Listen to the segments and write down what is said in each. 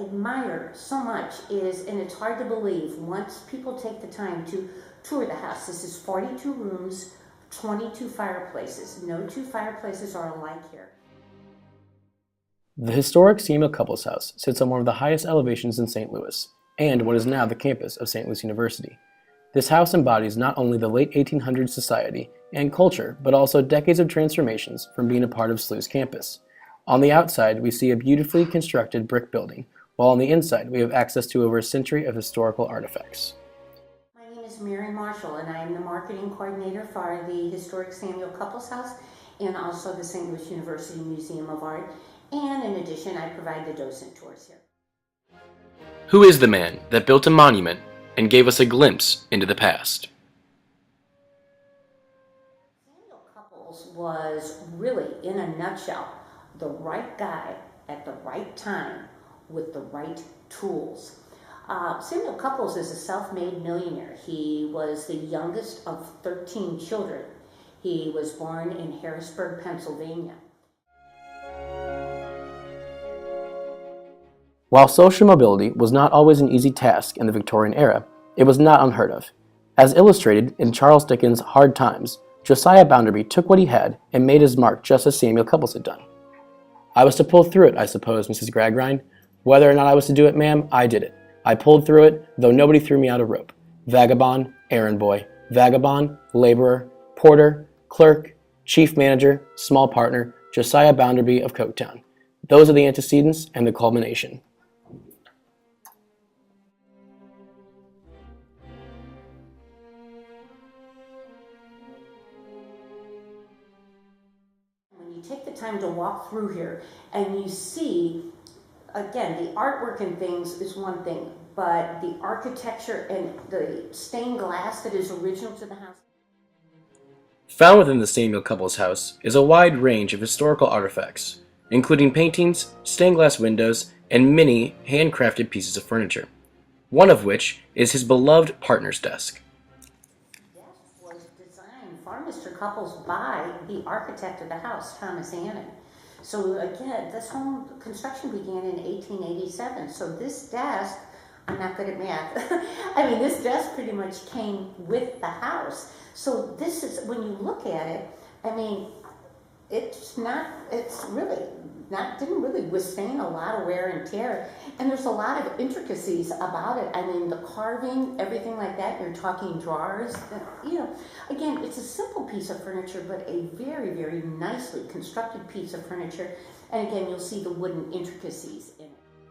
admire so much is, and it's hard to believe once people take the time to tour the house, this is 42 rooms, 22 fireplaces. No two fireplaces are alike here. The historic Samuel Couples House sits on one of the highest elevations in St. Louis, and what is now the campus of St. Louis University. This house embodies not only the late 1800s society and culture, but also decades of transformations from being a part of SLU's campus. On the outside, we see a beautifully constructed brick building, while on the inside, we have access to over a century of historical artifacts. My name is Mary Marshall, and I am the marketing coordinator for the historic Samuel Couples House and also the St. Louis University Museum of Art. And in addition, I provide the docent tours here. Who is the man that built a monument and gave us a glimpse into the past? Samuel Couples was really, in a nutshell, the right guy at the right time with the right tools. Samuel Couples is a self-made millionaire. He was the youngest of 13 children. He was born in Harrisburg, Pennsylvania. While social mobility was not always an easy task in the Victorian era, it was not unheard of. As illustrated in Charles Dickens' Hard Times, Josiah Bounderby took what he had and made his mark just as Samuel Couples had done. "I was to pull through it, I suppose, Mrs. Gradgrind. Whether or not I was to do it, ma'am, I did it. I pulled through it, though nobody threw me out a rope. Vagabond, errand boy, vagabond, laborer, porter, clerk, chief manager, small partner, Josiah Bounderby of Coketown. Those are the antecedents and the culmination." Take the time to walk through here and you see, again, the artwork and things is one thing, but the architecture and the stained glass that is original to the house. Found within the Samuel Couples House is a wide range of historical artifacts, including paintings, stained glass windows, and many handcrafted pieces of furniture, one of which is his beloved partner's desk. Mr. Couples by the architect of the house, Thomas Annan. So again, this home construction began in 1887. So this desk, I'm not good at math. I mean, this desk pretty much came with the house. So this is, when you look at it, I mean, didn't really withstand a lot of wear and tear. And there's a lot of intricacies about it. I mean, the carving, everything like that, you're talking drawers, again, it's a simple piece of furniture, but a very, very nicely constructed piece of furniture. And again, you'll see the wooden intricacies in it.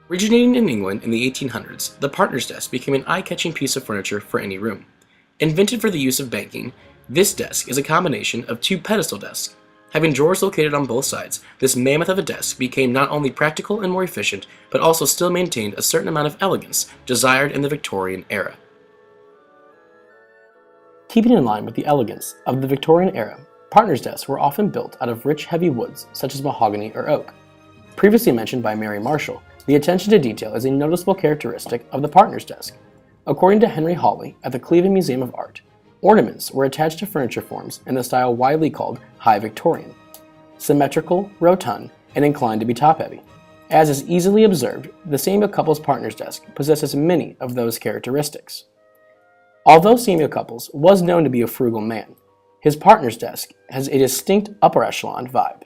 Originating in England in the 1800s, the partner's desk became an eye-catching piece of furniture for any room. Invented for the use of banking, this desk is a combination of two pedestal desks. Having drawers located on both sides, this mammoth of a desk became not only practical and more efficient, but also still maintained a certain amount of elegance desired in the Victorian era. Keeping in line with the elegance of the Victorian era, partners' desks were often built out of rich, heavy woods such as mahogany or oak. Previously mentioned by Mary Marshall, the attention to detail is a noticeable characteristic of the partner's desk. According to Henry Hawley at the Cleveland Museum of Art, ornaments were attached to furniture forms in the style widely called High Victorian, symmetrical, rotund, and inclined to be top-heavy. As is easily observed, the Samuel Couples partner's desk possesses many of those characteristics. Although Samuel Couples was known to be a frugal man, his partner's desk has a distinct upper echelon vibe.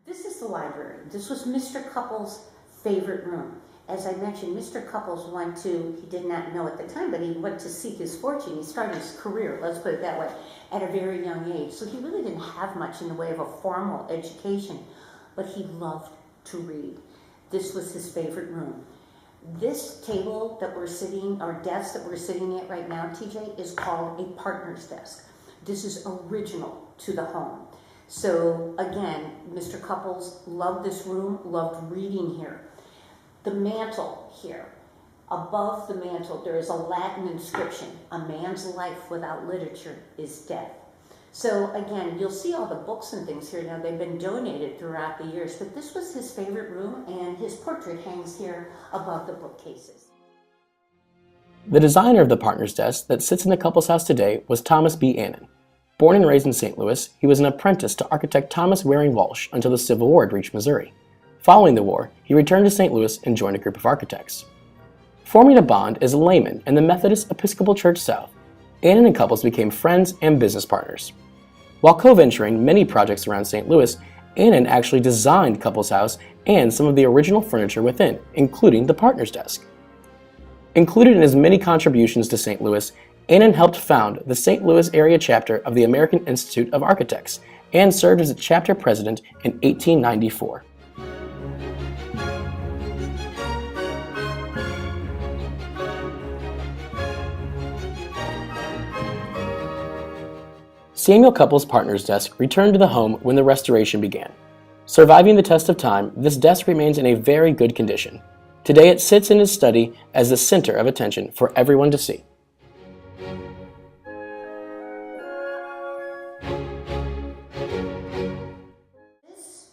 This is the library. This was Mr. Couples' favorite room. As I mentioned, Mr. Couples he did not know at the time, but he went to seek his fortune. He started his career, let's put it that way, at a very young age. So he really didn't have much in the way of a formal education, but he loved to read. This was his favorite room. This table that we're sitting, or desk that we're sitting at right now, TJ, is called a partner's desk. This is original to the home. So again, Mr. Couples loved this room, loved reading here. The mantle here, above the mantle, there is a Latin inscription: "A man's life without literature is death." So again, you'll see all the books and things here. Now, they've been donated throughout the years, but this was his favorite room, and his portrait hangs here above the bookcases. The designer of the partner's desk that sits in the couple's house today was Thomas B. Annan. Born and raised in St. Louis, he was an apprentice to architect Thomas Waring Walsh until the Civil War had reached Missouri. Following the war, he returned to St. Louis and joined a group of architects. Forming a bond as a layman in the Methodist Episcopal Church South, Annan and Couples became friends and business partners. While co-venturing many projects around St. Louis, Annan actually designed Couples' house and some of the original furniture within, including the partner's desk. Included in his many contributions to St. Louis, Annan helped found the St. Louis area chapter of the American Institute of Architects and served as its chapter president in 1894. Samuel Couples' partner's desk returned to the home when the restoration began. Surviving the test of time, this desk remains in a very good condition. Today it sits in his study as the center of attention for everyone to see. This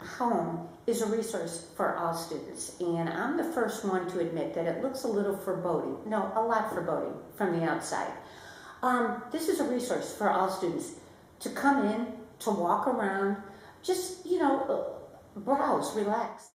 home is a resource for all students, and I'm the first one to admit that it looks a little foreboding, no, a lot foreboding from the outside. This is a resource for all students to come in, to walk around, just, browse, relax.